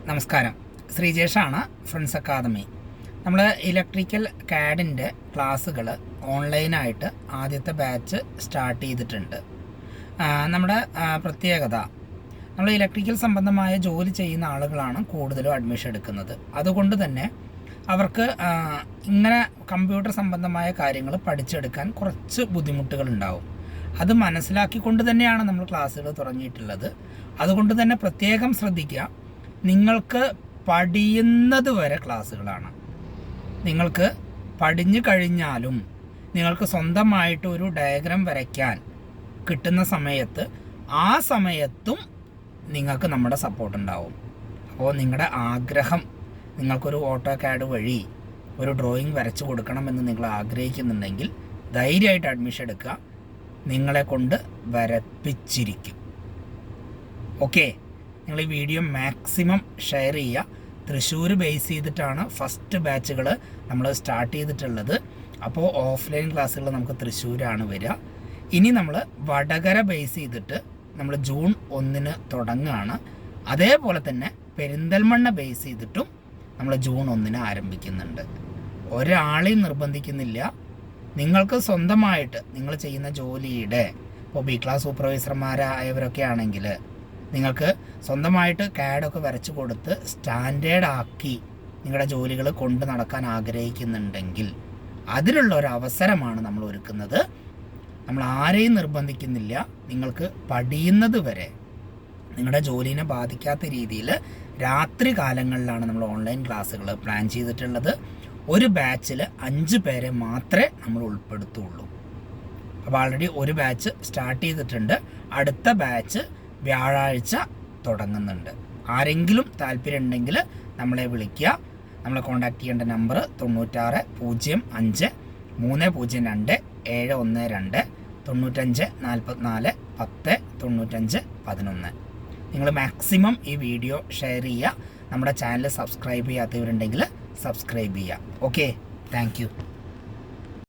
നമസ്കാരം, ശ്രീജേഷാണ്, friends academy. നമ്മൾ electrical കാഡിൻ്റെ ക്ലാസ്സുകൾ ഓൺലൈനായിട്ട് ആദ്യത്തെ ബാച്ച് സ്റ്റാർട്ട് ചെയ്തിട്ടുണ്ട്. നമ്മുടെ പ്രത്യേകത, നമ്മൾ ഇലക്ട്രിക്കൽ സംബന്ധമായ ജോലി ചെയ്യുന്ന ആളുകളാണ് കൂടുതലും അഡ്മിഷൻ എടുക്കുന്നത്. അതുകൊണ്ട് തന്നെ അവർക്ക് ഇങ്ങനെ കമ്പ്യൂട്ടർ സംബന്ധമായ കാര്യങ്ങൾ പഠിച്ചെടുക്കാൻ കുറച്ച് ബുദ്ധിമുട്ടുകളുണ്ടാവും. അത് മനസ്സിലാക്കിക്കൊണ്ട് തന്നെയാണ് നമ്മൾ ക്ലാസ്സുകൾ തുടങ്ങിയിട്ടുള്ളത്. അതുകൊണ്ട് തന്നെ പ്രത്യേകം ശ്രദ്ധിക്കുക. നിങ്ങൾക്ക് പഠിയുന്നത് വരെ ക്ലാസ്സുകളാണ്. നിങ്ങൾക്ക് പഠിഞ്ഞു കഴിഞ്ഞാലും നിങ്ങൾക്ക് സ്വന്തമായിട്ട് ഒരു ഡയഗ്രാം വരയ്ക്കാൻ കിട്ടുന്ന സമയത്ത് ആ സമയത്തും നിങ്ങൾക്ക് നമ്മുടെ സപ്പോർട്ട് ഉണ്ടാവും. അപ്പോൾ നിങ്ങളുടെ ആഗ്രഹം, നിങ്ങൾക്കൊരു ഓട്ടോ കാഡ് വഴി ഒരു ഡ്രോയിങ് വരച്ചു കൊടുക്കണമെന്ന് നിങ്ങൾ ആഗ്രഹിക്കുന്നുണ്ടെങ്കിൽ ധൈര്യമായിട്ട് അഡ്മിഷൻ എടുക്കുക. നിങ്ങളെ കൊണ്ട് വരപ്പിച്ചിരിക്കും. ഓക്കെ, നിങ്ങൾ ഈ വീഡിയോ മാക്സിമം ഷെയർ ചെയ്യുക. തൃശ്ശൂർ ബേസ് ചെയ്തിട്ടാണ് ഫസ്റ്റ് ബാച്ചുകൾ നമ്മൾ സ്റ്റാർട്ട് ചെയ്തിട്ടുള്ളത്. അപ്പോൾ ഓഫ്ലൈൻ ക്ലാസ്സുകൾ നമുക്ക് തൃശ്ശൂരാണ് വരിക. ഇനി നമ്മൾ വടകര ബേസ് ചെയ്തിട്ട് നമ്മൾ ജൂൺ 1 തുടങ്ങുകയാണ്. അതേപോലെ തന്നെ പെരിന്തൽമണ്ണ ബേസ് ചെയ്തിട്ടും നമ്മൾ ജൂൺ 1 ആരംഭിക്കുന്നുണ്ട്. ഒരാളെയും നിർബന്ധിക്കുന്നില്ല. നിങ്ങൾക്ക് സ്വന്തമായിട്ട് നിങ്ങൾ ചെയ്യുന്ന ജോലിയുടെ, ഇപ്പോൾ ബി ക്ലാസ് സൂപ്പർവൈസർമാരായവരൊക്കെ ആണെങ്കിൽ നിങ്ങൾക്ക് സ്വന്തമായിട്ട് കാഡൊക്കെ വരച്ച് കൊടുത്ത് സ്റ്റാൻഡേർഡ് ആക്കി നിങ്ങളുടെ ജോലികൾ കൊണ്ട് നടക്കാൻ ആഗ്രഹിക്കുന്നുണ്ടെങ്കിൽ അതിനുള്ള ഒരു അവസരമാണ് നമ്മൾ ഒരുക്കുന്നത്. നമ്മൾ ആരെയും നിർബന്ധിക്കുന്നില്ല. നിങ്ങൾക്ക് പഠിയുന്നത് വരെ നിങ്ങളുടെ ജോലിനെ ബാധിക്കാത്ത രീതിയിൽ രാത്രി കാലങ്ങളിലാണ് നമ്മൾ ഓൺലൈൻ ക്ലാസ്സുകൾ പ്ലാൻ ചെയ്തിട്ടുള്ളത്. ഒരു ബാച്ചിൽ 5 പേരെ മാത്രമേ നമ്മൾ ഉൾപ്പെടുത്തുള്ളൂ. അപ്പോൾ ആൾറെഡി ഒരു ബാച്ച് സ്റ്റാർട്ട് ചെയ്തിട്ടുണ്ട്. അടുത്ത ബാച്ച് വ്യാഴാഴ്ച തുടങ്ങുന്നുണ്ട്. ആരെങ്കിലും താല്പര്യം ഉണ്ടെങ്കിൽ നമ്മളെ വിളിക്കുക. നമ്മളെ കോൺടാക്ട് ചെയ്യേണ്ട നമ്പർ 9605 302 712 95 44 10 95 11. നിങ്ങൾ മാക്സിമം ഈ വീഡിയോ ഷെയർ ചെയ്യുക. നമ്മുടെ ചാനൽ സബ്സ്ക്രൈബ് ചെയ്യാത്തവരുണ്ടെങ്കിൽ സബ്സ്ക്രൈബ് ചെയ്യുക. Okay, thank you.